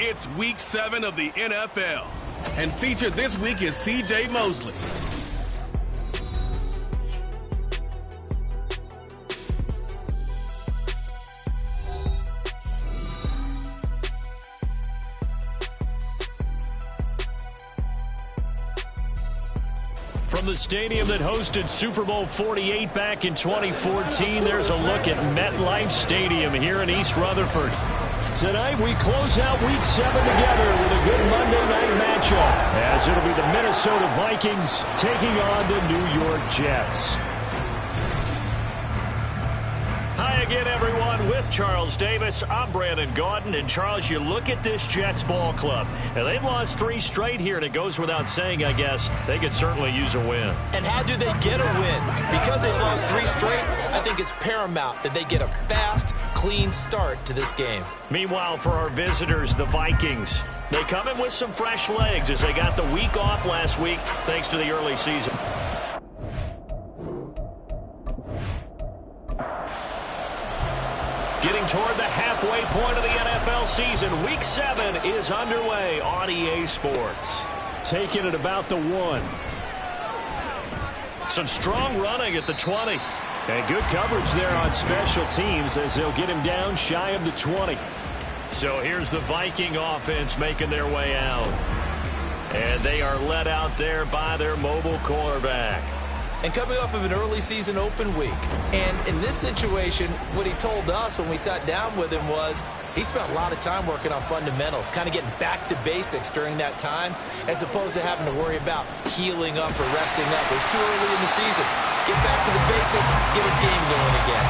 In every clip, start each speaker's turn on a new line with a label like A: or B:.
A: It's Week 7 of the NFL, and featured this week is C.J. Mosley.
B: From the stadium that hosted Super Bowl 48 back in 2014, there's a look at MetLife Stadium here in East Rutherford. Tonight, we close out Week 7 together with a good Monday night matchup, as it'll be the Minnesota Vikings taking on the New York Jets. Hi again, everyone. With Charles Davis, I'm Brandon Gaudin. And, Charles, you look at this Jets ball club. And they've lost 3 straight here, and it goes without saying, I guess, they could certainly use a win.
C: And how do they get a win? Because they've lost 3 straight, I think it's paramount that they get a fast, clean start to this game.
B: Meanwhile, for our visitors, the Vikings, they come in with some fresh legs as they got the week off last week thanks to the early season. Getting toward the halfway point of the NFL season, Week 7 is underway on EA Sports. Taking it about the 1. Some strong running at the 20. And good coverage there on special teams as they'll get him down shy of the 20. So here's the Viking offense making their way out. And they are led out there by their mobile quarterback.
C: And coming off of an early season open week. And in this situation, what he told us when we sat down with him was he spent a lot of time working on fundamentals, kind of getting back to basics during that time, as opposed to having to worry about healing up or resting up. It's too early in the season. Get back to the basics, get his game going again.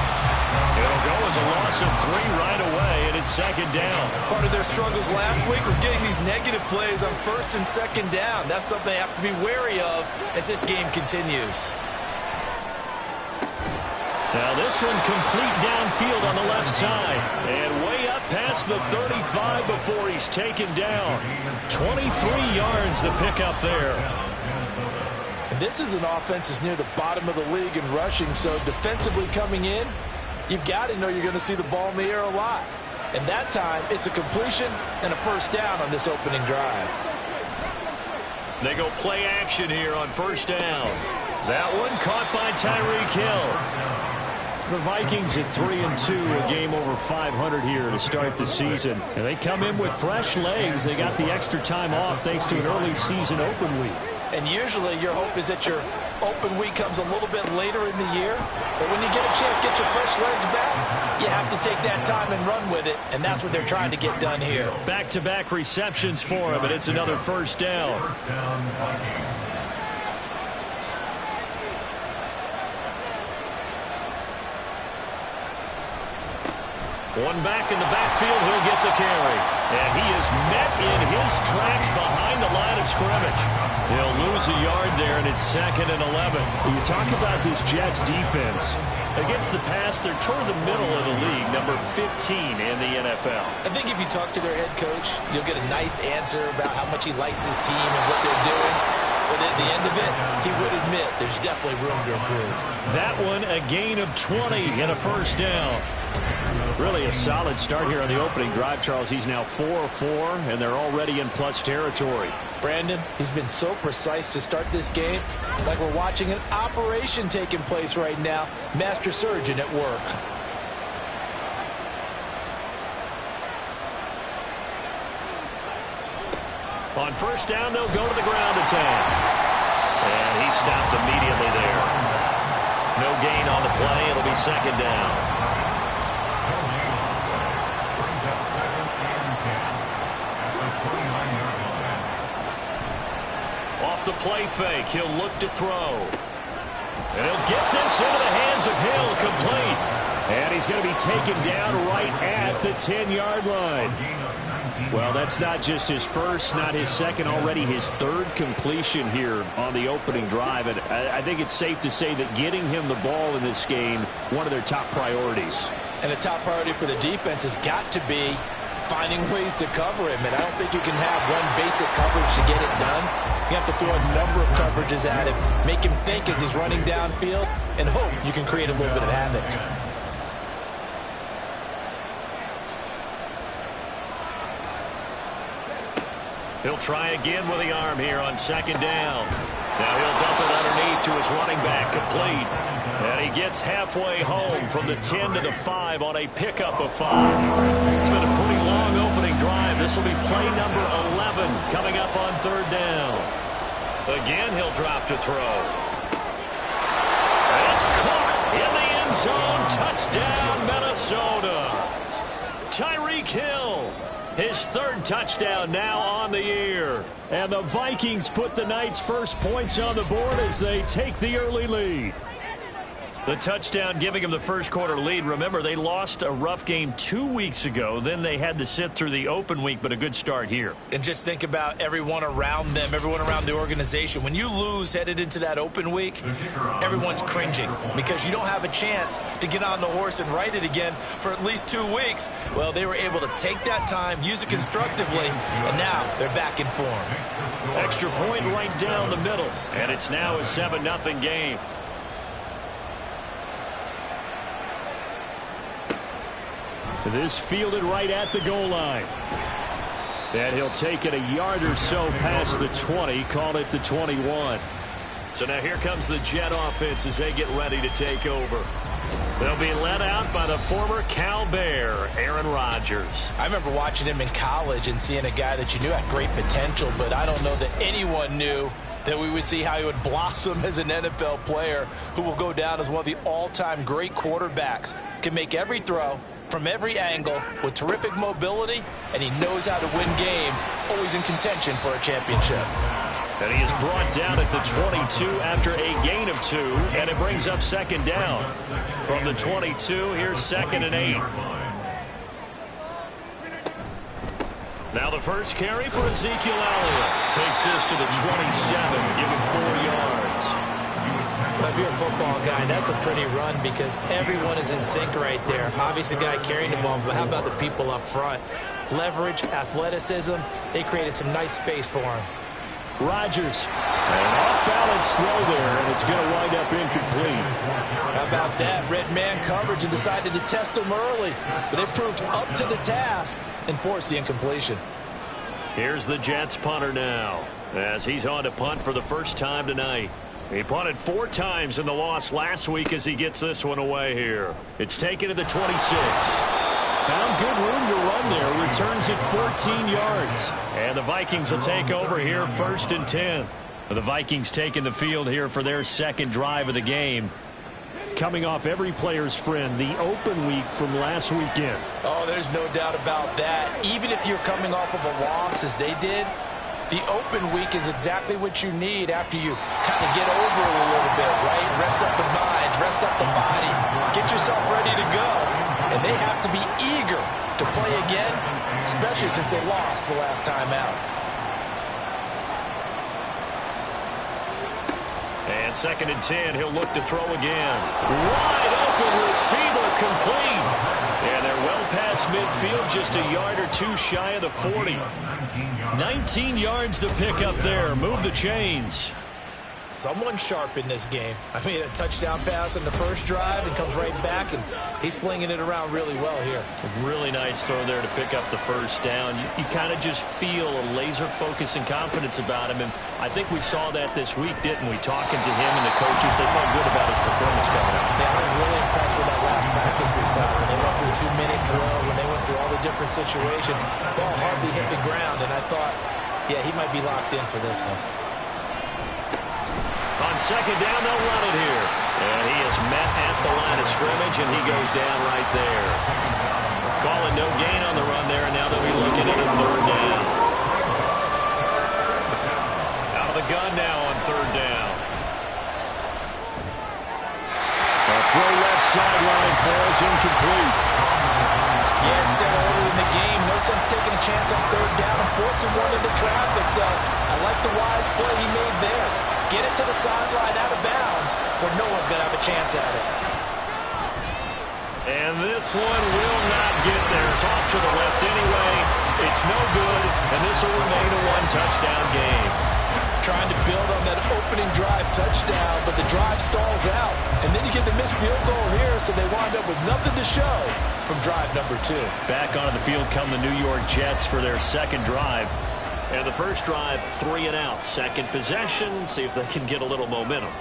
B: It'll go as a loss of 3 right away, and it's 2nd down.
C: Part of their struggles last week was getting these negative plays on 1st and 2nd down. That's something they have to be wary of as this game continues.
B: Now this one complete downfield on the left side. And way up past the 35 before he's taken down. 23 yards the pickup there.
C: And this is an offense that's near the bottom of the league in rushing, so defensively coming in, you've got to know you're going to see the ball in the air a lot. And that time, it's a completion and a 1st down on this opening drive.
B: They go play action here on 1st down. That one caught by Tyreek Hill. The Vikings at 3-2, a game over 500 here to start the season. And they come in with fresh legs. They got the extra time off thanks to an early season open week.
C: And usually your hope is that your open week comes a little bit later in the year. But when you get a chance to get your fresh legs back, you have to take that time and run with it. And that's what they're trying to get done here.
B: Back-to-back receptions for him, and it's another 1st down. One back in the backfield, he'll get the carry. And he is met in his tracks behind the line of scrimmage. He'll lose a yard there, and it's 2nd and 11.
D: When you talk about this Jets defense,
B: against the pass, they're toward the middle of the league, number 15 in the NFL.
C: I think if you talk to their head coach, you'll get a nice answer about how much he likes his team and what they're doing. But at the end of it, he would admit there's definitely room to improve.
B: That one, a gain of 20 and a 1st down.
D: Really a solid start here on the opening drive, Charles. He's now 4-4, and they're already in plus territory.
C: Brandon, he's been so precise to start this game, like we're watching an operation taking place right now. Master surgeon at work.
B: On 1st down, they'll go to the ground attack. And he stopped immediately gain on the play. It'll be second down. Off the play fake, he'll look to throw. And he'll get this into the hands of Hill, complete. And he's going to be taken down right at the 10-yard line. Well, that's not just his first, not his second, already his third completion here on the opening drive. And I think it's safe to say that getting him the ball in this game, one of their top priorities.
C: And a top priority for the defense has got to be finding ways to cover him. And I don't think you can have one basic coverage to get it done. You have to throw a number of coverages at him, make him think as he's running downfield, and hope you can create a little bit of havoc.
B: He'll try again with the arm here on second down. Now he'll dump it underneath to his running back, complete. And he gets halfway home from the 10 to the 5 on a pickup of 5. It's been a pretty long opening drive. This will be play number 11 coming up on third down. Again, he'll drop to throw. And it's caught in the end zone. Touchdown, Minnesota. Tyreek Hill. His third touchdown now on the year. And the Vikings put the night's first points on the board as they take the early lead. The touchdown giving him the first quarter lead. Remember, they lost a rough game 2 weeks ago. Then they had to sit through the open week, but a good start here.
C: And just think about everyone around them, everyone around the organization. When you lose headed into that open week, everyone's cringing because you don't have a chance to get on the horse and ride it again for at least 2 weeks. Well, they were able to take that time, use it constructively, and now they're back in form.
B: Extra point right down the middle, and it's now a 7-0 game. This fielded right at the goal line. And he'll take it a yard or so past the 20, call it the 21. So now here comes the Jet offense as they get ready to take over. They'll be led out by the former Cal Bear, Aaron Rodgers.
C: I remember watching him in college and seeing a guy that you knew had great potential, but I don't know that anyone knew that we would see how he would blossom as an NFL player who will go down as one of the all-time great quarterbacks. Can make every throw from every angle with terrific mobility, and he knows how to win games, always in contention for a championship.
B: And he is brought down at the 22 after a gain of 2, and it brings up second down. From the 22, here's 2nd and 8. Now the first carry for Ezekiel Elliott. Takes this to the 27, giving 4 yards.
C: Well, if you're a football guy, that's a pretty run because everyone is in sync right there. Obviously, the guy carrying the ball, but how about the people up front? Leverage, athleticism, they created some nice space for him.
B: Rodgers, an off-balance throw there, and it's going to wind up incomplete.
C: How about that? Red man coverage and decided to test him early, but it proved up to the task and forced the incompletion.
B: Here's the Jets punter now as he's on to punt for the first time tonight. He punted 4 times in the loss last week as he gets this one away here. It's taken to the 26. Found good room to run there. Returns it 14 yards. And the Vikings will take over here 1st and 10. The Vikings taking the field here for their second drive of the game. Coming off every player's friend, the open week from last weekend.
C: Oh, there's no doubt about that. Even if you're coming off of a loss as they did, the open week is exactly what you need after you kind of get over it a little bit, right? Rest up the mind, rest up the body, get yourself ready to go. And they have to be eager to play again, especially since they lost the last time out.
B: And 2nd and 10, he'll look to throw again. Wide open receiver, complete. And they're well past midfield, just a yard or 2 shy of the 40. 19 yards to pick up there. Move the chains.
C: Someone sharp in this game. I mean, a touchdown pass on the first drive and comes right back, and he's flinging it around really well here.
B: A really nice throw there to pick up the first down. You kind of just feel a laser focus and confidence about him, and I think we saw that this week, didn't we? Talking to him and the coaches, they felt good about his performance coming out.
C: Yeah, I was really impressed with that last practice we saw when they went through a 2-minute drill, when they went through all the different situations. Ball hardly hit the ground, and I thought, yeah, he might be locked in for this one.
B: On second down, they'll run it here. And he is met at the line of scrimmage, and he goes down right there. Calling no gain on the run there, and now they'll be looking at a third down. Out of the gun now on third down. A throw left sideline falls incomplete.
C: Yeah, it's still early in the game. No sense taking a chance on third down and forcing one into traffic. So I like the wise play he made there. Get it to the sideline out of bounds where no one's going to have a chance at it.
B: And this one will not get there. It's off to the left anyway. It's no good, and this will remain a one-touchdown game.
C: Trying to build on that opening drive touchdown, but the drive stalls out. And then you get the missed field goal here, so they wind up with nothing to show from drive number 2.
B: Back onto the field come the New York Jets for their second drive. And the first drive, 3 and out. Second possession, see if they can get a little momentum.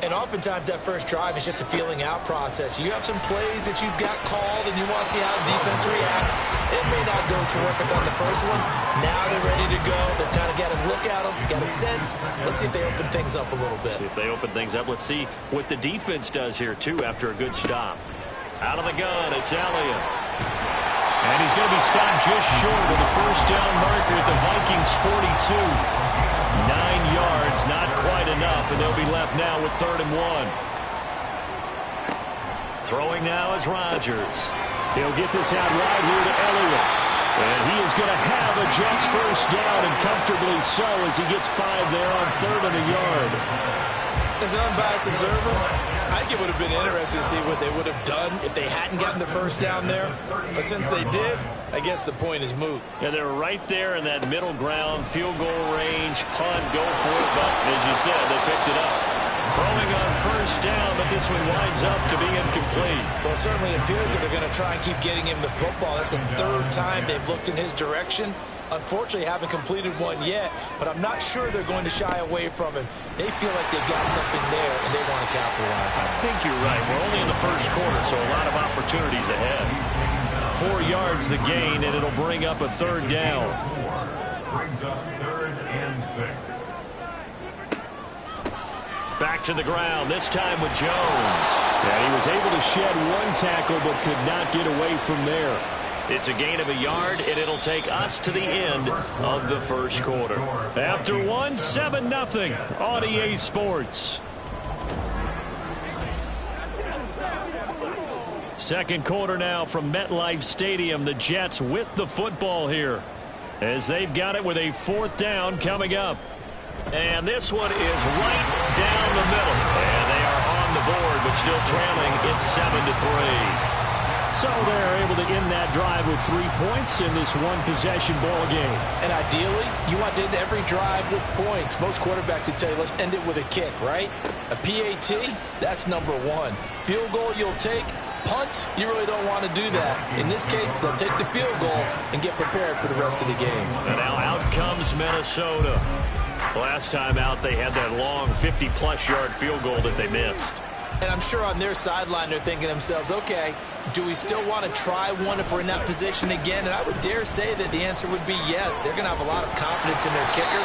C: And oftentimes that first drive is just a feeling out process. You have some plays that you've got called and you want to see how defense reacts. It may not go terrific on the first one. Now they're ready to go. They've kind of got a look at them, got a sense. Let's see if they open things up a little bit.
B: See if they open things up. Let's see what the defense does here, too, after a good stop. Out of the gun, it's Elliott. And he's going to be stopped just short of the first down marker at the Vikings 42. 9 yards, not quite enough, and they'll be left now with 3rd and 1. Throwing now is Rodgers. He'll get this out right here to Elliott. And he is going to have a Jets first down, and comfortably so as he gets 5 there on 3rd and a yard.
C: As an unbiased observer, I think it would have been interesting to see what they would have done if they hadn't gotten the first down there. But since they did, I guess the point is moot.
B: Yeah, they're right there in that middle ground, field goal range, punt, go for it. But as you said, they picked it up. Throwing on first down, but this one winds up to be incomplete.
C: Well, it certainly appears that they're going to try and keep getting him the football. That's the 3rd time they've looked in his direction. Unfortunately, haven't completed one yet, but I'm not sure they're going to shy away from him. They feel like they've got something there, and they want to capitalize on it.
B: I think you're right. We're only in the first quarter, so a lot of opportunities ahead. 4 yards the gain, and it'll bring up a 3rd down.
E: Brings up 3rd and 6.
B: Back to the ground, this time with Jones.
D: And he was able to shed one tackle, but could not get away from there.
B: It's a gain of a yard, and it'll take us to the end of the first quarter.
D: After 1, 7-0 on EA Sports. Second quarter now from MetLife Stadium. The Jets with the football here as they've got it with a 4th down coming up.
B: And this one is right down the middle. And they are on the board, but still trailing. It's 7-3.
D: So they're able to end that drive with 3 points in this one-possession ball game.
C: And ideally, you want to end every drive with points. Most quarterbacks would tell you, let's end it with a kick, right? A PAT, that's number 1. Field goal you'll take. Punts, you really don't want to do that. In this case, they'll take the field goal and get prepared for the rest of the game.
B: And now out comes Minnesota. Last time out, they had that long 50-plus yard field goal that they missed.
C: And I'm sure on their sideline, they're thinking to themselves, okay, do we still want to try one if we're in that position again? And I would dare say that the answer would be yes. They're going to have a lot of confidence in their kicker.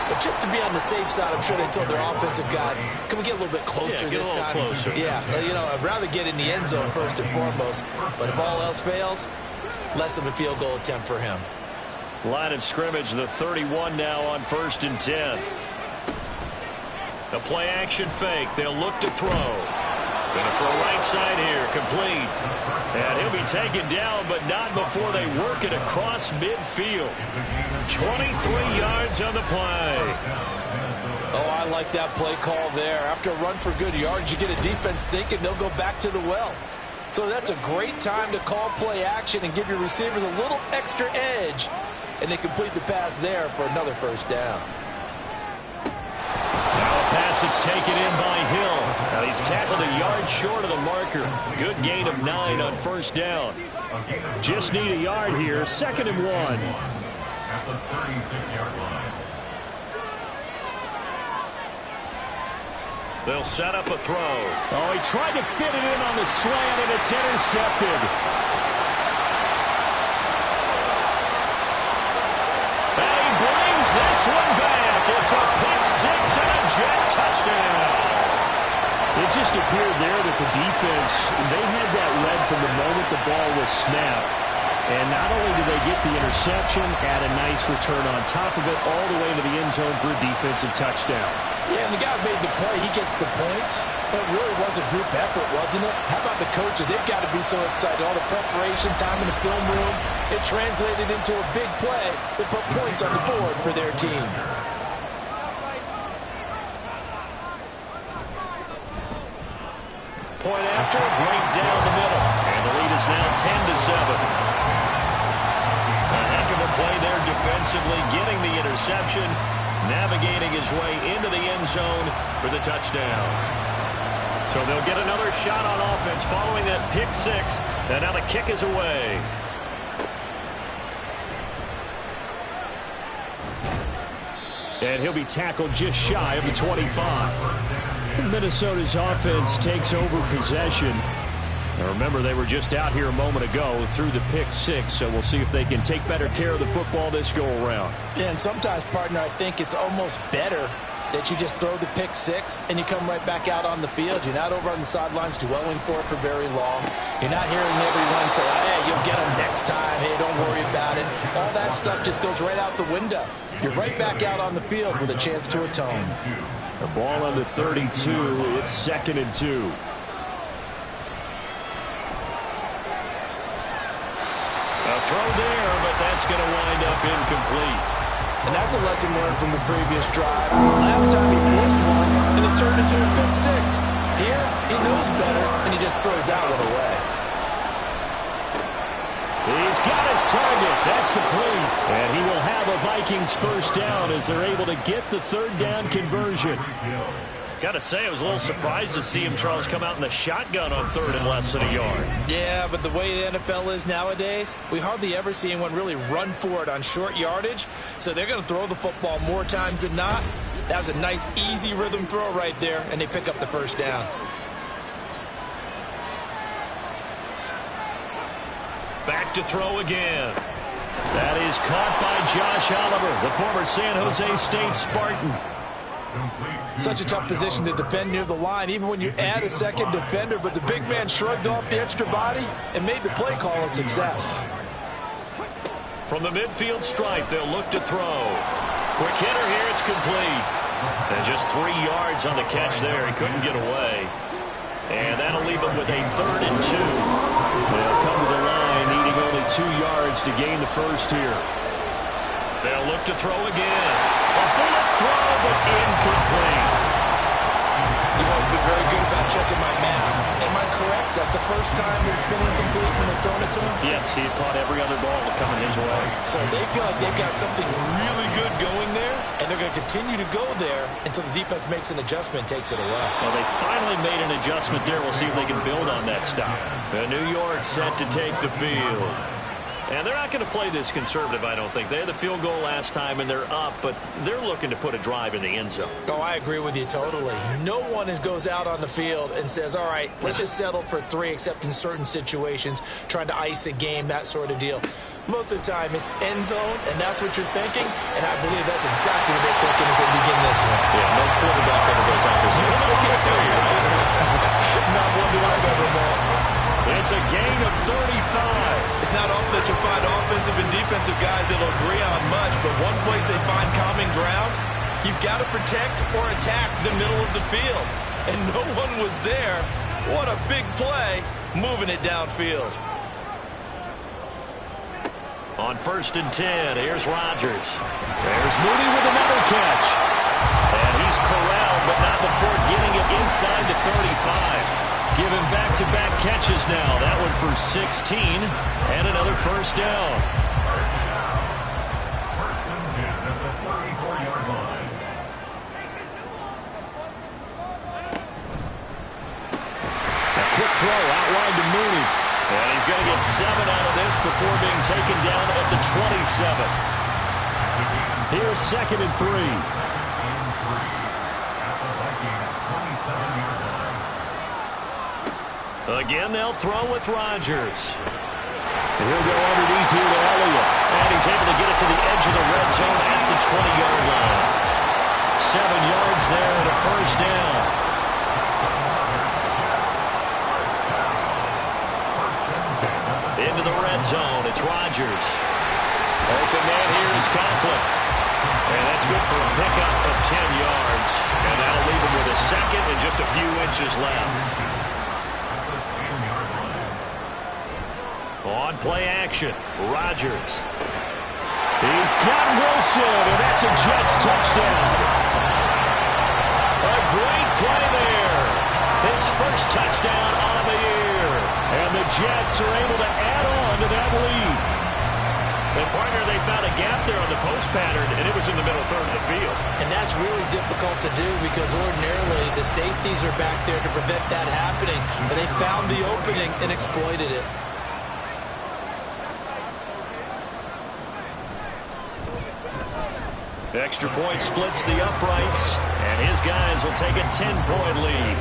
C: But just to be on the safe side, I'm sure they told their offensive guys, can we get a little bit closer this time?
B: Closer.
C: Yeah, you know, I'd rather get in the end zone first and foremost. But if all else fails, less of a field goal attempt for him.
B: Line of scrimmage, the 31 now on 1st and 10. The play action fake. They'll look to throw. Going to throw right side here. Complete. And he'll be taken down, but not before they work it across midfield. 23 yards on the play.
C: Oh, I like that play call there. After a run for good yards, you get a defense thinking they'll go back to the well. So that's a great time to call play action and give your receivers a little extra edge. And they complete the pass there for another first down.
B: Now a pass that's taken in by Hill. Now he's tackled a yard short of the marker. Good gain of 9 on first down.
D: Just need a yard here. 2nd and 1.
E: At the 36-yard line.
B: They'll set up a throw.
D: Oh, he tried to fit it in on the slant, and it's intercepted.
B: And he brings this one back. It's a pick 6 and a Jet touchdown.
D: It just
B: just appeared there that the defense, they had that read from the moment the ball was snapped. And not only did they get the interception, add a nice return on top of it, all the way into the end zone for a defensive touchdown.
C: Yeah, and the guy who made the play, he gets the points. But it really was a group effort, wasn't it? How about the coaches? They've got to be so excited. All the preparation, time in the film room, it translated into a big play that put points on the board for their team.
B: Point after, right down the middle. And the lead is now 10-7. A heck of a play there defensively, getting the interception, navigating his way into the end zone for the touchdown. So they'll get another shot on offense following that pick six. And now the kick is away. And he'll be tackled just shy of the 25. Minnesota's offense takes over possession. Now remember, they were just out here a moment ago through the pick six, so we'll see if they can take better care of the football this go-around.
C: Yeah, and sometimes, partner, I think it's almost better that you just throw the pick six and you come right back out on the field. You're not over on the sidelines dwelling for it for very long. You're not hearing everyone say, hey, you'll get them next time. Hey, don't worry about it. All that stuff just goes right out the window. You're right back out on the field with a chance to atone.
B: The ball on the 32. It's 2nd and 2. A throw there, but that's going to wind up incomplete.
C: And that's a lesson learned from the previous drive. Last time he forced one, and it turned into a pick six. Here, he knows better, and he just throws that one away.
B: He's got his target. That's complete. And he will have a Vikings first down as they're able to get the third down conversion. Got to say, I was a little surprised to see him, Charles, come out in the shotgun on third and less than a yard.
C: Yeah, but the way the NFL is nowadays, we hardly ever see anyone really run for it on short yardage. So they're going to throw the football more times than not. That was a nice, easy rhythm throw right there, and they pick up the first down.
B: Back to throw again. That is caught by Josh Oliver, the former San Jose State Spartan.
C: Such a tough position to defend near the line, even when you add a second defender, but the big man shrugged off the extra body and made the play call a success.
B: From the midfield stripe, they'll look to throw. Quick hitter here, it's complete. And just 3 yards on the catch there. He couldn't get away. And that'll leave him with a 3rd and 2. They'll come to the line, needing only 2 yards to gain the first here. They'll look to throw again. A bullet throw, but incomplete.
C: You've always been very good about checking my math. Am I correct? That's the first time that it's been incomplete when they've thrown it to him?
B: Yes, he had caught every other ball coming his way.
C: So they feel like they've got something really good going there, and they're going to continue to go there until the defense makes an adjustment and takes it away.
B: Well, they finally made an adjustment there. We'll see if they can build on that stop. New York set to take the field. And they're not going to play this conservative, I don't think. They had the field goal last time, and they're up, but they're looking to put a drive in the end zone.
C: Oh, I agree with you totally. No one goes out on the field and says, all right, let's just settle for 3, except in certain situations, trying to ice a game, that sort of deal. Most of the time, it's end zone, and that's what you're thinking, and I believe that's exactly what they're thinking as they begin this one.
B: Yeah, no quarterback ever goes out there saying, let's get 3, right?
C: Not one that I've ever met.
B: It's a gain of 35.
C: It's not often that you'll find offensive and defensive guys that'll agree on much, but one place they find common ground, you've got to protect or attack the middle of the field. And no one was there. What a big play, moving it downfield.
B: On 1st and 10, here's Rodgers. There's Mooney with another catch. And he's corralled, but not before getting it inside the 35. Given back-to-back catches now. That one for 16 and another first down.
E: First and 10 at the 34-yard line.
B: A quick throw out wide to Mooney. And he's going to get 7 out of this before being taken down at the 27. Here's 2nd and 3. Again, they'll throw with Rodgers. He'll go underneath here to Elliott. And he's able to get it to the edge of the red zone at the 20-yard line. 7 yards there and a first down. It's Rodgers. Open man here is Conklin. And that's good for a pickup of 10 yards. And that'll leave him with a second and just a few inches left. On play action, Rodgers. He's got Wilson, and that's a Jets touchdown. A great play there. His first touchdown on the year. And the Jets are able to add on to that lead. And partner, they found a gap there on the post pattern, and it was in the middle third of the field.
C: And that's really difficult to do because ordinarily the safeties are back there to prevent that happening. But they found the opening and exploited it.
B: Extra point splits the uprights, and his guys will take a 10-point lead.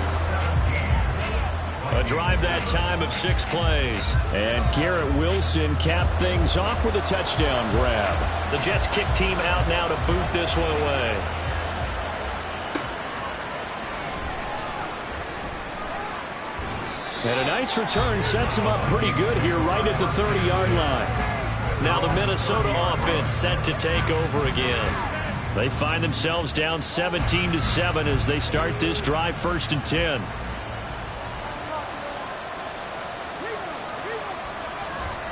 B: A drive that time of 6 plays.
D: And Garrett Wilson capped things off with a touchdown grab.
B: The Jets kick team out now to boot this one away.
D: And a nice return sets him up pretty good here right at the 30-yard line.
B: Now the Minnesota offense set to take over again.
D: They find themselves down 17-7 as they start this drive 1st and 10.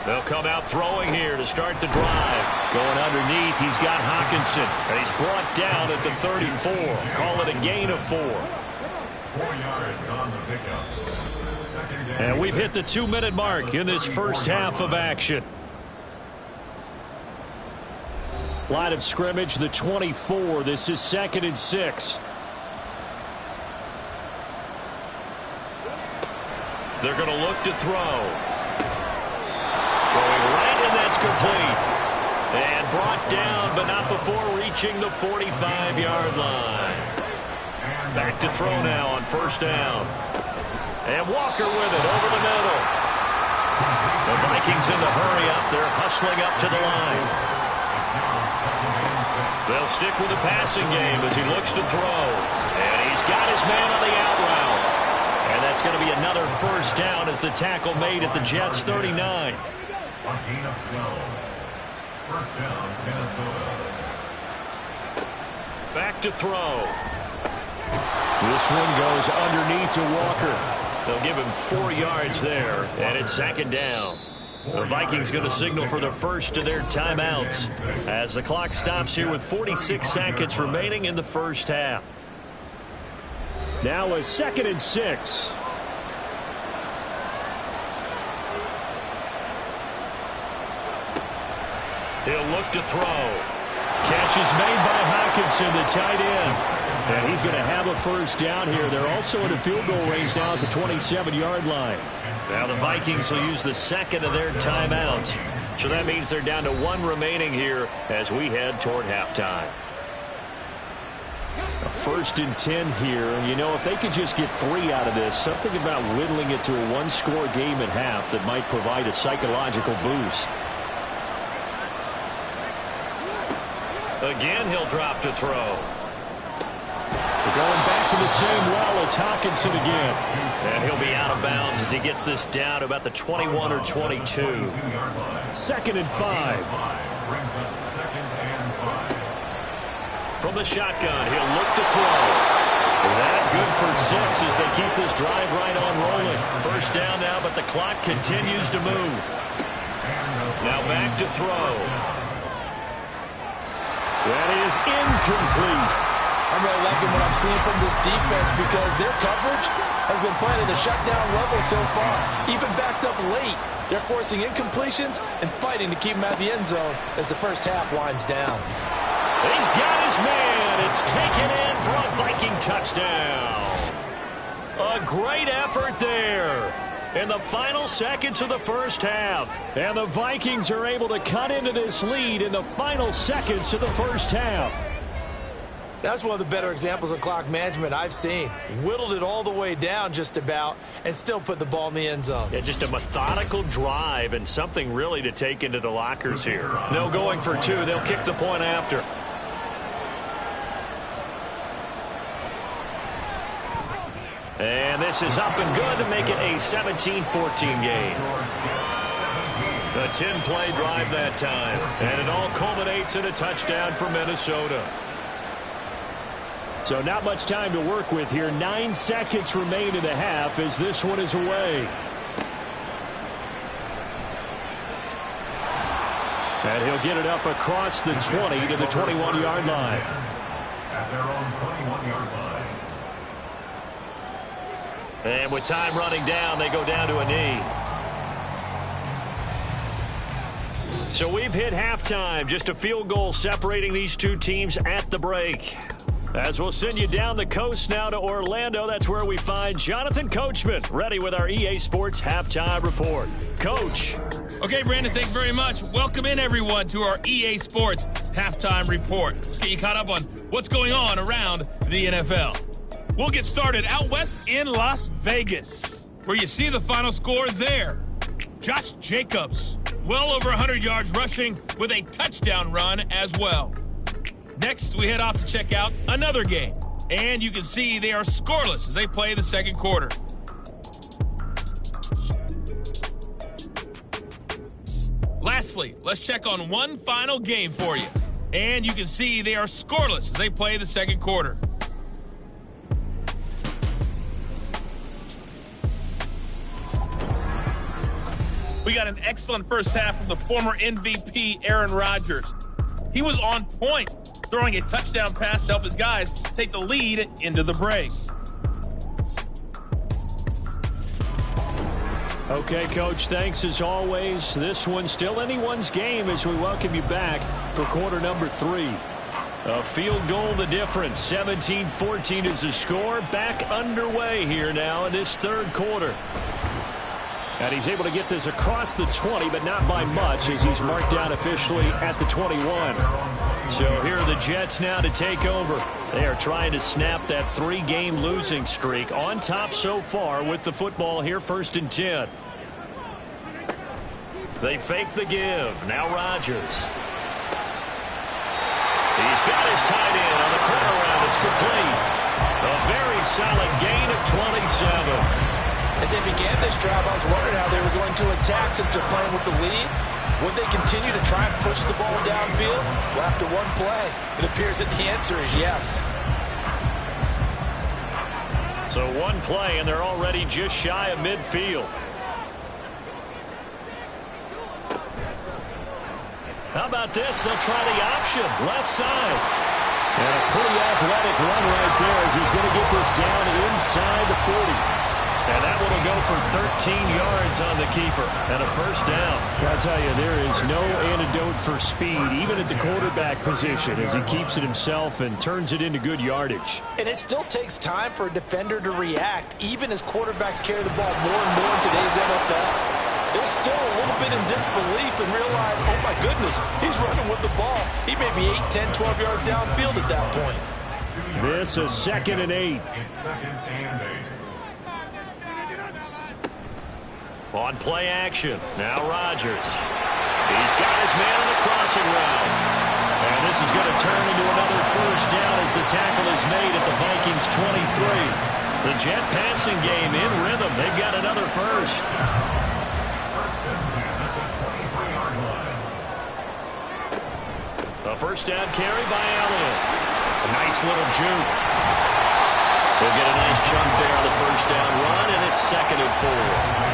B: They'll come out throwing here to start the drive. Going underneath, he's got Hockenson. And he's brought down at the 34. Call it a gain of 4.
E: 4 yards on the pickup.
B: And we've hit the 2-minute mark in this first half of action.
D: Line of scrimmage, the 24. This is 2nd and 6.
B: They're going to look to throw. Throwing right, and that's complete. And brought down, but not before reaching the 45-yard line. Back to throw now on 1st down. And Walker with it over the middle. The Vikings in the hurry up. They're hustling up to the line. They'll stick with the passing game as he looks to throw. And he's got his man on the out route. And that's going to be another 1st down as the tackle made at the Jets' 39.
E: A gain of 12. 1st down, Minnesota.
B: Back to throw.
D: This one goes underneath to Walker.
B: They'll give him 4 yards there, and it's 2nd down. The Vikings going to signal for the first of their timeouts as the clock stops here with 46 seconds remaining in the first half.
D: Now a 2nd and 6.
B: He'll look to throw. Catch is made by Hockenson, the tight end.
D: And he's going to have a 1st down here. They're also in a field goal range now at the 27-yard line.
B: Now the Vikings will use the 2nd of their timeouts. So that means they're down to 1 remaining here as we head toward halftime.
D: A 1st and 10 here. And, you know, if they could just get 3 out of this, something about whittling it to a 1-score game at half that might provide a psychological boost.
B: Again, he'll drop to throw.
D: We're going back to the same well. It's Hockenson again.
B: And he'll be out of bounds as he gets this down to about the 21 or 22.
D: 2nd and 5.
E: Brings up 2nd and 5.
B: From the shotgun, he'll look to throw. That good for 6 as they keep this drive right on rolling. 1st down now, but the clock continues to move. Now back to throw.
D: That is incomplete.
C: I'm really liking what I'm seeing from this defense because their coverage has been playing at a shutdown level so far. Even backed up late, they're forcing incompletions and fighting to keep them at the end zone as the first half winds down.
B: He's got his man. It's taken in for a Viking touchdown. A great effort there in the final seconds of the first half.
D: And the Vikings are able to cut into this lead in the final seconds of the first half.
C: That's one of the better examples of clock management I've seen. Whittled it all the way down just about and still put the ball in the end zone.
B: Yeah, just a methodical drive and something really to take into the lockers here. No going for 2. They'll kick the point after. And this is up and good to make it a 17-14 game. The A 10-play drive that time. And it all culminates in a touchdown for Minnesota.
D: So not much time to work with here. 9 seconds remain in the half as this one is away. And he'll get it up across the 20 to the 21-yard line.
E: At their own 21-yard line.
B: And with time running down, they go down to a knee. So we've hit halftime. Just a field goal separating these two teams at the break. As we'll send you down the coast now to Orlando, that's where we find Jonathan Coachman, ready with our EA Sports Halftime Report. Coach.
F: Okay, Brandon, thanks very much. Welcome in, everyone, to our EA Sports Halftime Report. Let's get you caught up on what's going on around the NFL. We'll get started out west in Las Vegas, where you see the final score there. Josh Jacobs, well over 100 yards rushing with a touchdown run as well. Next, we head off to check out another game. And you can see they are scoreless as they play the second quarter. Lastly, let's check on one final game for you. And you can see they are scoreless as they play the second quarter. We got an excellent first half from the former MVP, Aaron Rodgers. He was on point, throwing a touchdown pass to help his guys take the lead into the break.
D: Okay, Coach, thanks as always. This one's still anyone's game as we welcome you back for quarter number 3. A field goal the difference. 17-14 is the score. Back underway here now in this third quarter. And he's able to get this across the 20, but not by much as he's marked down officially at the 21. So here are the Jets now to take over. They are trying to snap that 3-game losing streak on top so far with the football here, 1st and 10. They fake the give. Now Rodgers. He's got his tight end on the corner route. It's complete. A very solid gain of 27.
C: As they began this drive, I was wondering how they were going to attack since they're playing with the lead. Would they continue to try and push the ball downfield? Well, after one play, it appears that the answer is yes.
B: So one play, and they're already just shy of midfield. How about this? They'll try the option, left side. And a pretty athletic run right there as he's going to get this down inside the 40. And that one will go for 13 yards on the keeper and a first down.
D: I'll tell you, there is no antidote for speed, even at the quarterback position, as he keeps it himself and turns it into good yardage.
C: And it still takes time for a defender to react, even as quarterbacks carry the ball more and more in today's NFL. They're still a little bit in disbelief and realize, oh my goodness, he's running with the ball. He may be 8, 10, 12 yards downfield at that point.
D: This is 2nd and 8.
E: It's 2nd and 8.
B: On play action, now Rodgers. He's got his man on the crossing route. And this is going to turn into another first down as the tackle is made at the Vikings 23. The Jet passing game in rhythm. They've got another first. A first down carry by Allen. A nice little juke. They'll get a nice chunk there on the first down run, and it's 2nd and 4.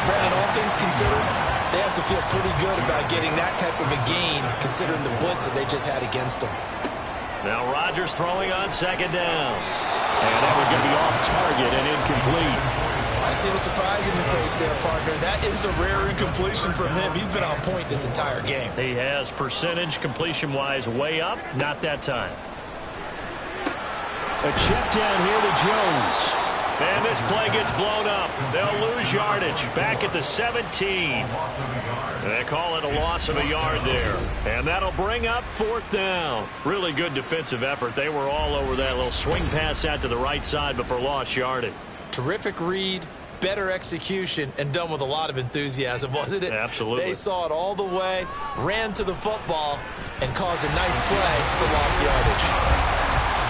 C: Brandon, all things considered, they have to feel pretty good about getting that type of a gain, considering the blitz that they just had against them.
B: Now Rodgers throwing on 2nd down. And that would be off target and incomplete.
C: I see the surprise in your face there, partner. That is a rare incompletion from him. He's been on point this entire game.
B: He has percentage completion-wise way up. Not that time.
D: A check down here to Jones.
B: And this play gets blown up. They'll lose yardage back at the 17. They call it a loss of a yard there. And that'll bring up 4th down. Really good defensive effort. They were all over that little swing pass out to the right side before lost yardage.
C: Terrific read, better execution, and done with a lot of enthusiasm, wasn't it?
B: Absolutely.
C: They saw it all the way, ran to the football, and caused a nice play for lost yardage.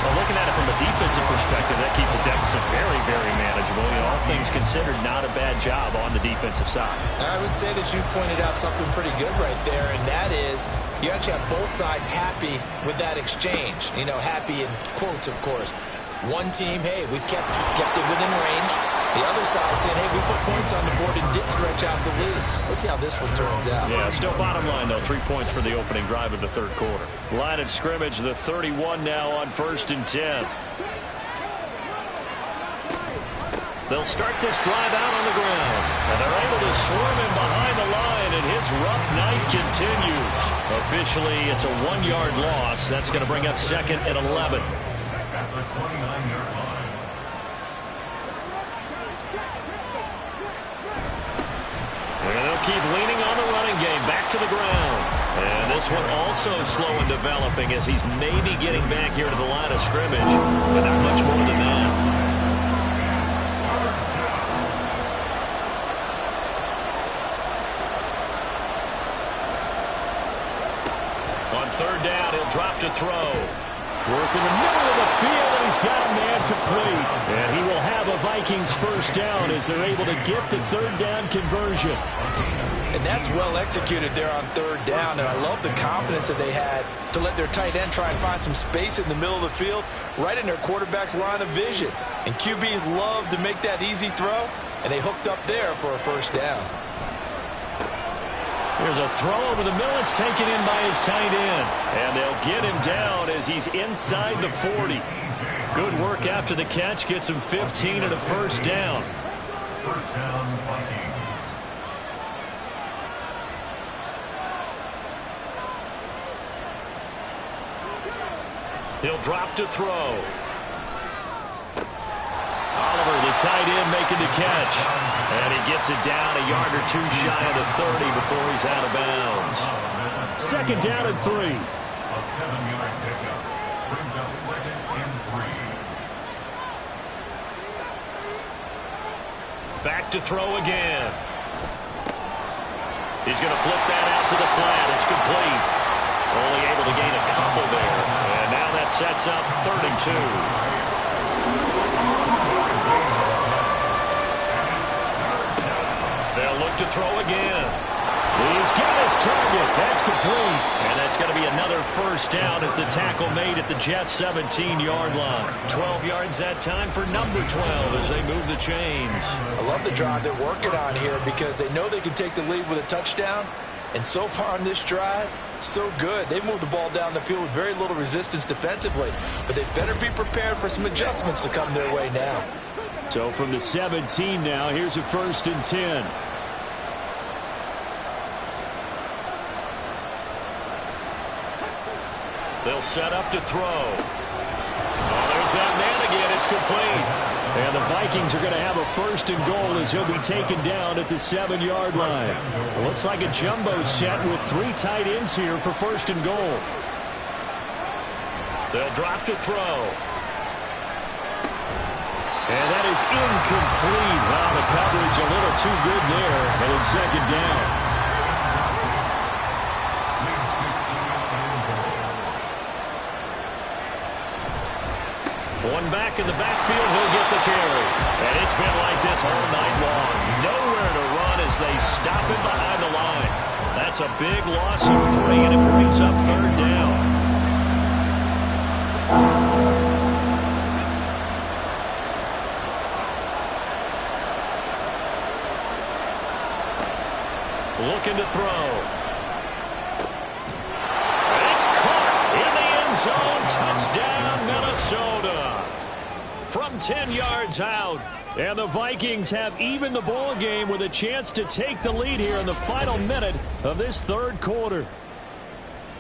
B: Well, looking at it from a defensive perspective, that keeps the deficit very, very manageable. You know, things considered, not a bad job on the defensive side.
C: I would say that you pointed out something pretty good right there, and that is you actually have both sides happy with that exchange. You know, happy in quotes, of course. One team, hey, we've kept it within range. The other side saying, hey, we put points on the board and did stretch out the lead. Let's see how this one turns out.
B: Yeah, still bottom line, though. 3 points for the opening drive of the third quarter. Line of scrimmage, the 31 now on 1st and 10. They'll start this drive out on the ground. And they're able to swarm him behind the line, and his rough night continues. Officially, it's a 1-yard loss. That's going to bring up 2nd and 11.
E: At the 29-yard line.
B: And they'll keep leaning on the running game. Back to the ground. And this one also slow in developing as he's maybe getting back here to the line of scrimmage, but not much more than that. On 3rd down, he'll drop to throw. Work in the middle of the field, and he's got a man complete. And he will have a Vikings first down as they're able to get the 3rd down conversion.
C: And that's well executed there on 3rd down, and I love the confidence that they had to let their tight end try and find some space in the middle of the field, right in their quarterback's line of vision. And QBs love to make that easy throw, and they hooked up there for a first down.
B: There's a throw over the middle. It's taken in by his tight end. And they'll get him down as he's inside the 40. Good work after the catch. Gets him 15 and a first down.
E: First down, Vikings.
B: He'll drop to throw. Oliver, the tight end, making the catch. And he gets it down a yard or 2 shy of the 30 before he's out of bounds. 2nd down and 3.
E: A 7-yard pickup brings up 2nd and 3.
B: Back to throw again. He's going to flip that out to the flat. It's complete. Only able to gain a couple there. And now that sets up 3rd and 2. They'll look to throw again. He's got his target. That's complete. And that's going to be another first down as the tackle made at the Jets' 17-yard line. 12 yards that time for number 12 as they move the chains.
C: I love the drive they're working on here because they know they can take the lead with a touchdown. And so far in this drive, so good. They've moved the ball down the field with very little resistance defensively. But they better be prepared for some adjustments to come their way now.
B: So from the 17 now, here's a 1st and 10. They'll set up to throw. Oh, there's that man again. It's complete. And the Vikings are going to have a 1st and goal as he'll be taken down at the 7-yard line. It looks like a jumbo set with 3 tight ends here for 1st and goal. They'll drop to throw. And that is incomplete. Wow, the coverage a little too good there. And it's 2nd down. One back in the backfield, he'll get the carry. And it's been like this all night long. Nowhere to run as they stop him behind the line. That's a big loss of 3, and it brings up 3rd down. Looking to throw. And it's caught in the end zone. Touchdown, Minnesota. From 10 yards out. And the Vikings have evened the ball game with a chance to take the lead here in the final minute of this 3rd quarter.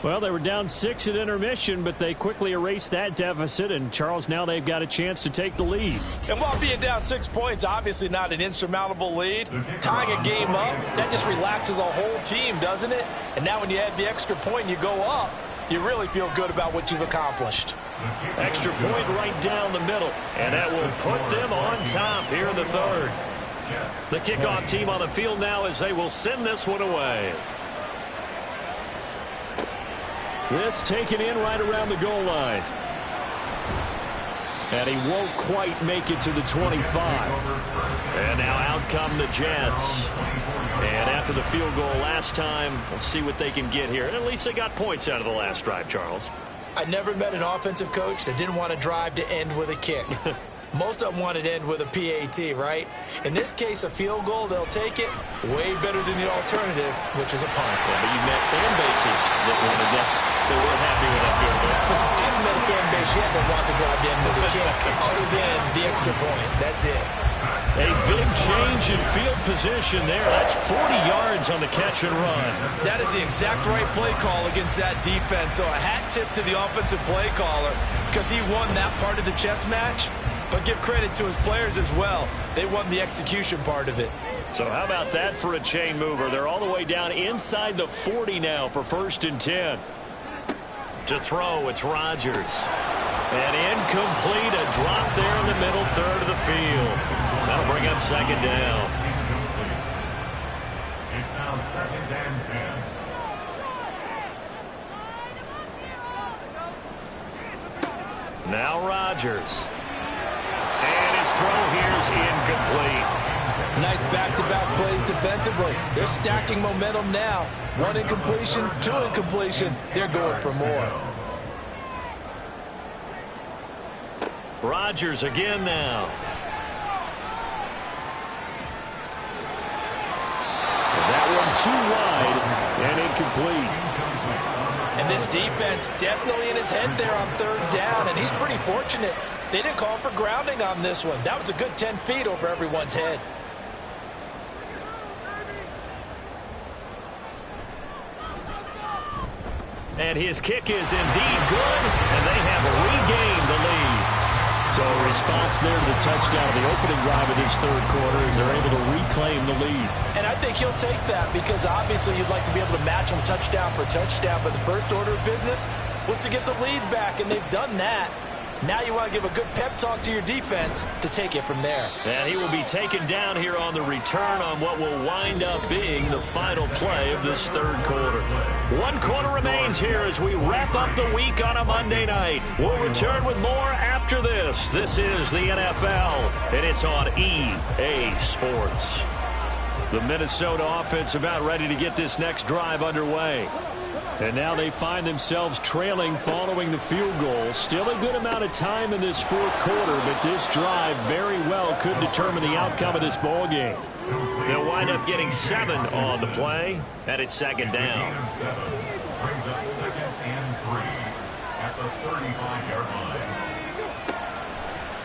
B: Well, they were down 6 at intermission, but they quickly erased that deficit. And, Charles, now they've got a chance to take the lead.
C: And while being down 6 points, obviously not an insurmountable lead, tying a game up, that just relaxes a whole team, doesn't it? And now when you add the extra point and you go up, you really feel good about what you've accomplished.
B: Extra point right down the middle. And that will put them on top here in the 3rd. The kickoff team on the field now as they will send this one away. This taken in right around the goal line.
D: And he won't quite make it to the 25. And now out come the Jets. And after the field goal last time, we'll see what they can get here. At least they got points out of the last drive, Charles.
C: I never met an offensive coach that didn't want to drive to end with a kick. Most of them wanted to end with a PAT, right? In this case, a field goal, they'll take it way better than the alternative, which is a punt.
D: Yeah, but you met fan bases that wanted that. They weren't happy with that field goal.
C: I haven't met a fan base yet that wants to drive to end with a kick, other than the extra point. That's it.
D: A big change in field position there. That's 40 yards on the catch and run.
C: That is the exact right play call against that defense. So a hat tip to the offensive play caller because he won that part of the chess match. But give credit to his players as well. They won the execution part of it.
D: So how about that for a chain mover? They're all the way down inside the 40 now for 1st and 10. To throw, it's Rodgers. And incomplete, a drop there in the middle third of the field. That'll bring up 2nd down.
E: It's now 2nd and 10.
D: Now Rodgers. And his throw here is incomplete.
C: Nice back-to-back plays defensively. They're stacking momentum now. 1 incompletion, 2 incompletion. They're going for more.
D: Rodgers again now. That one too wide and incomplete.
C: And this defense definitely in his head there on 3rd down, and he's pretty fortunate. They didn't call for grounding on this one. That was a good 10 feet over everyone's head.
D: And his kick is indeed good, and they have regained the lead. So a response there to the touchdown of the opening drive of this 3rd quarter as they're able to reclaim the lead.
C: And I think he'll take that because obviously you'd like to be able to match them touchdown for touchdown, but the first order of business was to get the lead back, and they've done that. Now you want to give a good pep talk to your defense to take it from there.
D: And he will be taken down here on the return on what will wind up being the final play of this 3rd quarter. 1 quarter remains here as we wrap up the week on a Monday night. We'll return with more after this. This is the NFL, and it's on EA Sports. The Minnesota offense about ready to get this next drive underway. And now they find themselves trailing following the field goal. Still a good amount of time in this 4th quarter, but this drive very well could determine the outcome of this ball game. They'll wind up getting 7 on the play, and it's 2nd down.
E: Brings up 2nd and 3 at the 35-yard line.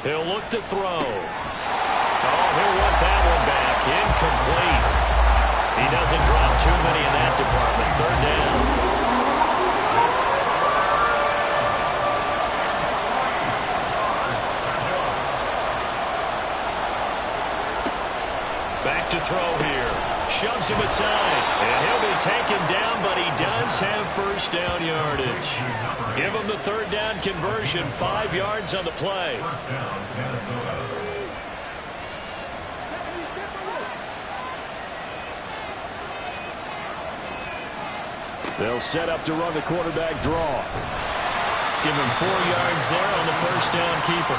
D: He'll look to throw. Oh, he'll want that one back. Incomplete. He doesn't drop too many in that department. 3rd down. Back to throw here. Shoves him aside. And he'll be taken down, but he does have 1st down yardage. Give him the 3rd down conversion. 5 yards on the play.
E: 1st down, Minnesota.
D: They'll set up to run the quarterback draw. Give him 4 yards there on the 1st down keeper.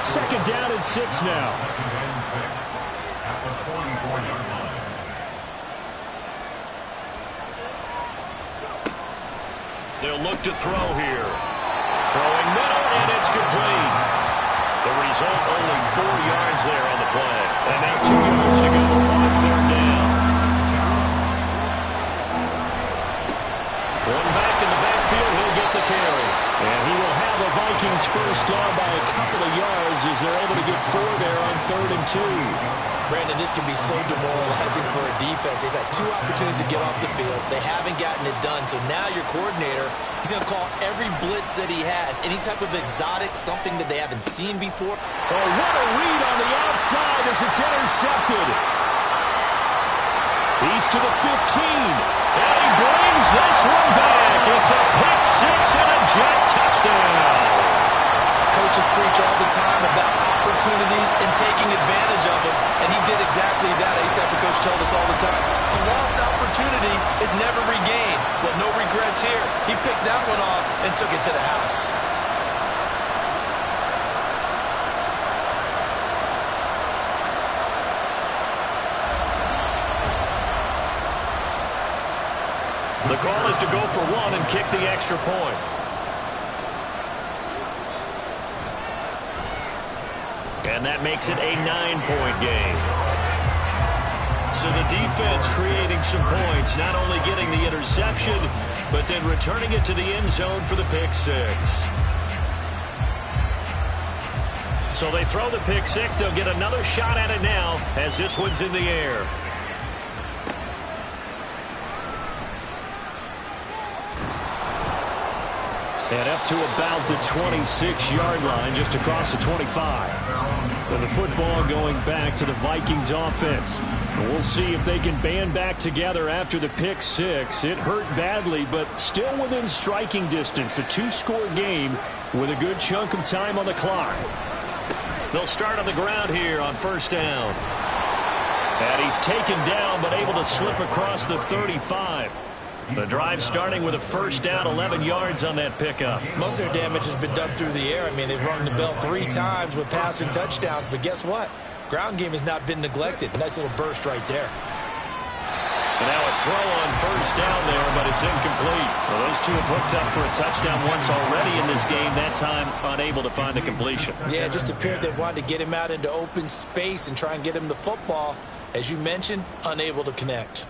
D: 2nd down and 6 now.
E: 2nd and 6 at the 44-yard line.
D: They'll look to throw here. Throwing middle, and it's complete. The result, only 4 yards there on the play. And now 2 yards to go on 3rd down. One back in the backfield, he'll get the carry. And he will have a Vikings 1st down by a couple of yards as they're able to get 4 there on 3rd and 2.
C: Brandon, this can be so demoralizing for a defense. They've had 2 opportunities to get off the field. They haven't gotten it done. So now your coordinator, he's going to call every blitz that he has. Any type of exotic, something that they haven't seen before.
D: Oh, what a read on the outside as it's intercepted. He's to the 15. And he brings this one back. It's a pick 6 and a Jet touchdown.
C: Coaches preach all the time about opportunities and taking advantage of them, and he did exactly that. ASAP, the coach told us all the time. A lost opportunity is never regained. Well, no regrets here. He picked that one off and took it to the house.
B: The call is to go for one and kick the extra point. And that makes it a 9-point game. So the defense creating some points, not only getting the interception, but then returning it to the end zone for the pick six. So they throw the pick six. They'll get another shot at it now as this one's in the air. And up to about the 26-yard line, just across the 25. And the football going back to the Vikings offense. We'll see if they can band back together after the pick six. It hurt badly, but still within striking distance. A 2-score game with a good chunk of time on the clock. They'll start on the ground here on first down. And he's taken down, but able to slip across the 35. The drive starting with a first down, 11 yards on that pickup.
C: Most of their damage has been done through the air. I mean, they've rung the bell 3 times with passing touchdowns, but guess what? Ground game has not been neglected. Nice little burst right there.
B: And now a throw on first down there, but it's incomplete. Well, those two have hooked up for a touchdown once already in this game, that time unable to find the completion.
C: Yeah, it just appeared they wanted to get him out into open space and try and get him the football. As you mentioned, unable to connect.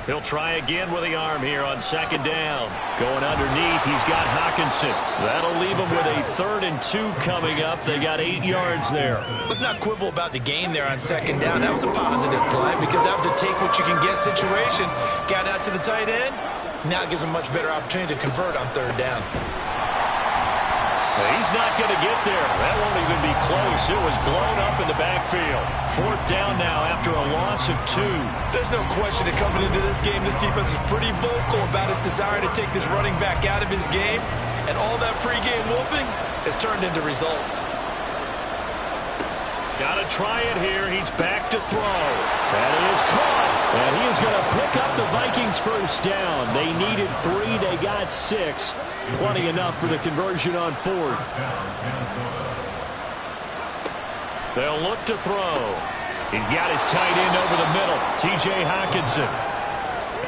B: He'll try again with the arm here on second down. Going underneath, he's got Hockenson. That'll leave him with a 3rd and 2 coming up. They got 8 yards there.
C: Let's not quibble about the gain there on second down. That was a positive play because that was a take-what-you-can-get situation. Got out to the tight end. Now it gives him a much better opportunity to convert on 3rd down.
B: He's not going to get there. That won't even be close. It was blown up in the backfield. 4th down now after a loss of 2.
C: There's no question that coming into this game, this defense is pretty vocal about its desire to take this running back out of his game. And all that pregame whooping has turned into results.
B: Got to try it here. He's back to throw. That is caught. And he is going to pick up the Vikings first down. They needed 3. They got 6. Plenty enough for the conversion on 4th. They'll look to throw. He's got his tight end over the middle, T.J. Hockenson.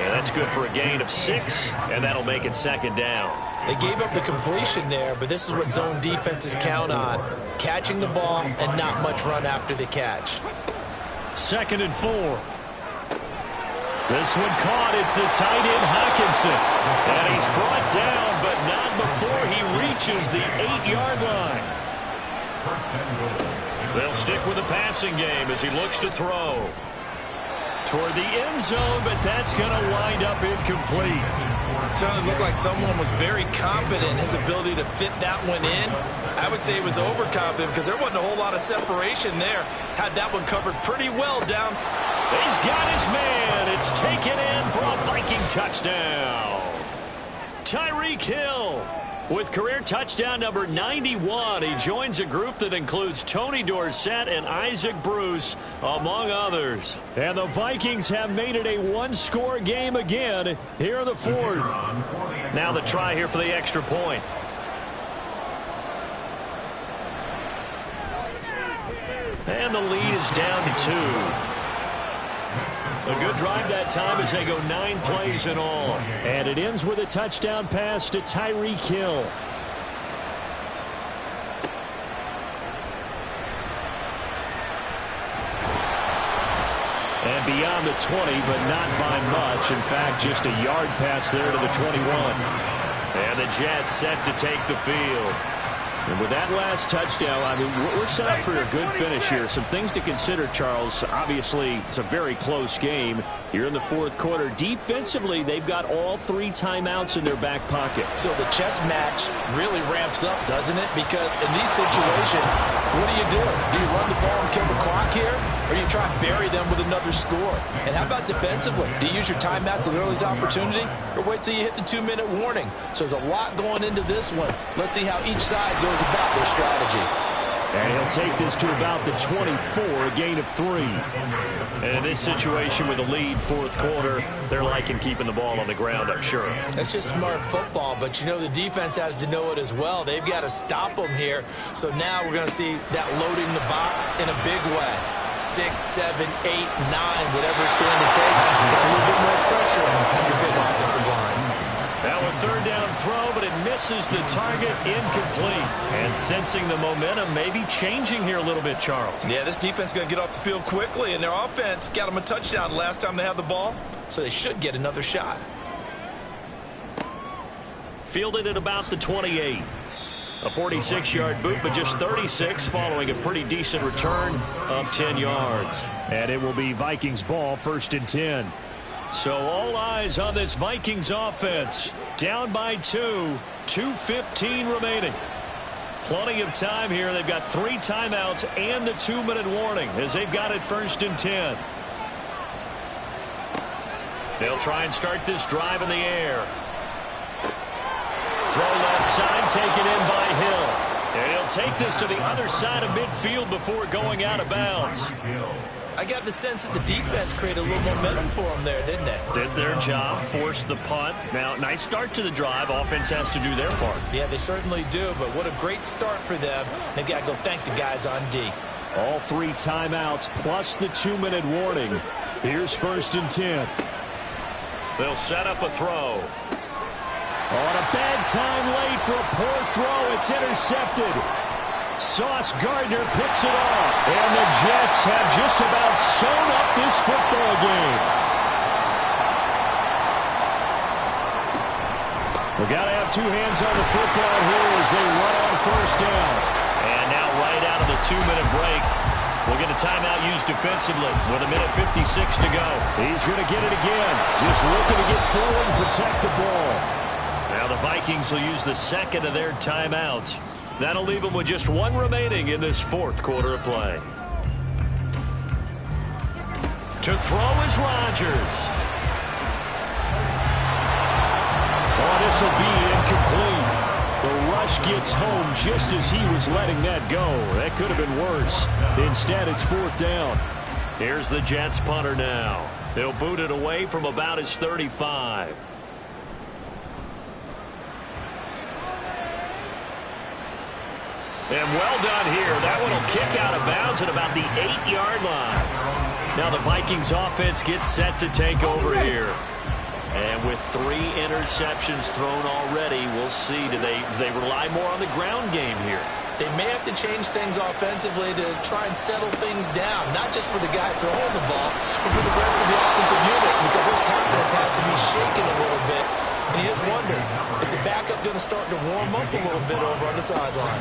B: And that's good for a gain of 6, and that'll make it second down.
C: They gave up the completion there, but this is what zone defenses count on. Catching the ball and not much run after the catch.
B: 2nd and 4. This one caught. It's the tight end Hockenson. And he's brought down, but not before he reaches the 8-yard line. They'll stick with the passing game as he looks to throw. Toward the end zone, but that's going to wind up incomplete.
C: Certainly looked like someone was very confident in his ability to fit that one in. I would say he was overconfident because there wasn't a whole lot of separation there. Had that one covered pretty well down.
B: He's got his man. It's taken in for a Viking touchdown. Tyreek Hill with career touchdown number 91. He joins a group that includes Tony Dorsett and Isaac Bruce, among others. And the Vikings have made it a 1-score game again here in the 4th. Now the try here for the extra point. And the lead is down to 2. A good drive that time as they go 9 plays in all. And it ends with a touchdown pass to Tyreek Hill. And beyond the 20, but not by much. In fact, just a yard pass there to the 21. And the Jets set to take the field. And with that last touchdown, I mean, we're set up for a good finish here. Some things to consider, Charles. Obviously, it's a very close game here in the 4th quarter. Defensively, they've got all 3 timeouts in their back pocket.
C: So the chess match really ramps up, doesn't it? Because in these situations, what do? Do you run the ball and kill the clock here? Or do you try and bury them with another score? And how about defensively? Do you use your timeouts at early's opportunity? Or wait till you hit the 2-minute warning? So there's a lot going into this one. Let's see how each side goes about their strategy.
D: And he'll take this to about the 24, a gain of 3.
B: And in this situation with a lead, fourth quarter, they're liking keeping the ball on the ground, I'm sure.
C: It's just smart football, but you know the defense has to know it as well. They've got to stop them here. So now we're going to see that loading the box in a big way. 6, 7, 8, 9, whatever it's going to take. It's a little bit more pressure on your big offensive line.
B: Now a third down throw, but it misses the target, incomplete. And sensing the momentum maybe changing here a little bit, Charles.
C: Yeah, this defense is going to get off the field quickly, and their offense got them a touchdown last time they had the ball, so they should get another shot.
B: Fielded at about the 28. A 46-yard boot, but just 36 following a pretty decent return of 10 yards.
D: And it will be Vikings ball, 1st and 10.
B: So all eyes on this Vikings offense. Down by 2, 2:15 remaining. Plenty of time here. They've got 3 timeouts and the 2-minute warning as they've got it 1st and 10. They'll try and start this drive in the air. Throw left side, taken in by Hill. And he'll take this to the other side of midfield before going out of bounds.
C: I got the sense that the defense created a little momentum for them there, didn't they?
B: Did their job, forced the punt. Now, nice start to the drive. Offense has to do their part.
C: Yeah, they certainly do, but what a great start for them. They've got to go thank the guys on D.
D: All 3 timeouts plus the 2-minute warning. Here's 1st and 10.
B: They'll set up a throw.
D: On a bad time late for a poor throw. It's intercepted. Sauce Gardner picks it off. And the Jets have just about sewn up this football game. We've got to have 2 hands on the football here as they run on 1st down.
B: And now right out of the 2-minute break, we'll get a timeout used defensively with 1:56 to go.
D: He's going to get it again. Just looking to get forward and protect the ball.
B: Now the Vikings will use the second of their timeouts. That'll leave them with just 1 remaining in this 4th quarter of play. To throw is Rodgers.
D: Oh, this will be incomplete. The rush gets home just as he was letting that go. That could have been worse. Instead, it's 4th down.
B: Here's the Jets punter now. They'll boot it away from about his 35. And well done here. That one will kick out of bounds at about the 8-yard line. Now the Vikings offense gets set to take over here. And with 3 interceptions thrown already, we'll see. Do they rely more on the ground game here?
C: They may have to change things offensively to try and settle things down, not just for the guy throwing the ball, but for the rest of the offensive unit, because his confidence has to be shaken a little bit. And you just wonder, is the backup going to start to warm up a little bit over on the sideline?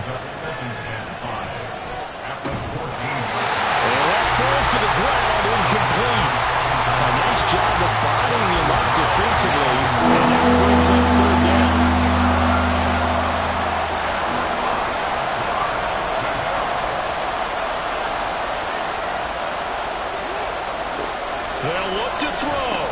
D: And that falls to the ground, incomplete. A nice job of bottling him up defensively, and that brings up 3rd down.
B: They'll look to throw.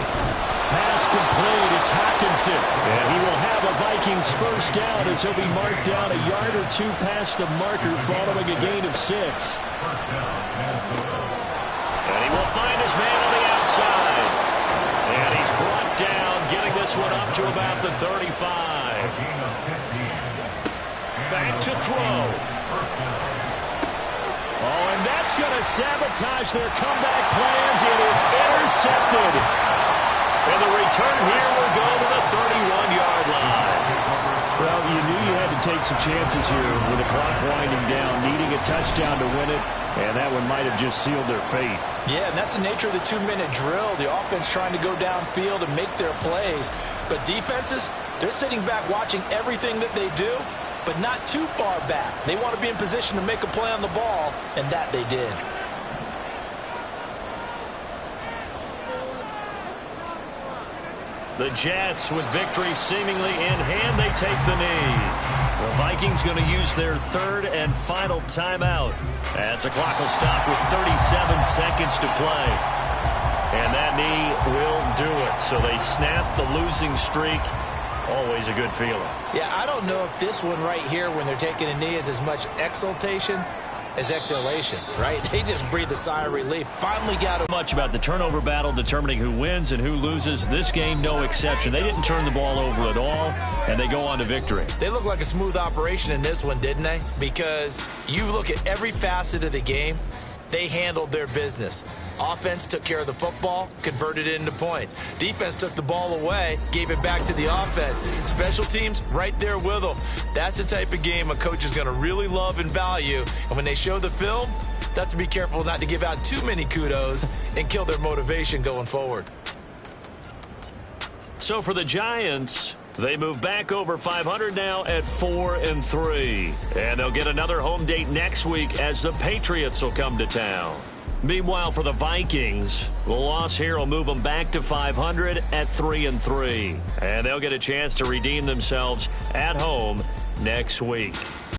D: Pass complete. It's Hockenson. And he will have a Vikings 1st down as he'll be marked down a yard or 2 past the marker following a gain of 6.
B: And he will find his man on the outside. And he's brought down, getting this one up to about the 35. Back to throw.
D: Oh, and that's going to sabotage their comeback plans. It is intercepted.
B: And the return here will go to the 31-yard line.
D: Well, you knew you had to take some chances here with the clock winding down, needing a touchdown to win it, and that one might have just sealed their fate.
C: Yeah, and that's the nature of the 2-minute drill. The offense trying to go downfield and make their plays. But defenses, they're sitting back watching everything that they do, but not too far back. They want to be in position to make a play on the ball, and that they did.
B: The Jets, with victory seemingly in hand, they take the knee. The Vikings going to use their 3rd and final timeout as the clock will stop with 37 seconds to play. And that knee will do it. So they snap the losing streak. Always a good feeling.
C: Yeah, I don't know if this one right here when they're taking a knee is as much exultation as exhalation, right? They just breathed a sigh of relief. Finally got him.
B: Much about the turnover battle determining who wins and who loses. This game, no exception. They didn't turn the ball over at all, and they go on to victory.
C: They look like a smooth operation in this one, didn't they? Because you look at every facet of the game, they handled their business. Offense took care of the football, converted it into points. Defense took the ball away, gave it back to the offense. Special teams, right there with them. That's the type of game a coach is going to really love and value. And when they show the film, they have to be careful not to give out too many kudos and kill their motivation going forward.
B: So for the Giants, they move back over 500 now at 4-3. And they'll get another home date next week as the Patriots will come to town. Meanwhile, for the Vikings, the loss here will move them back to 500 at 3-3. And they'll get a chance to redeem themselves at home next week.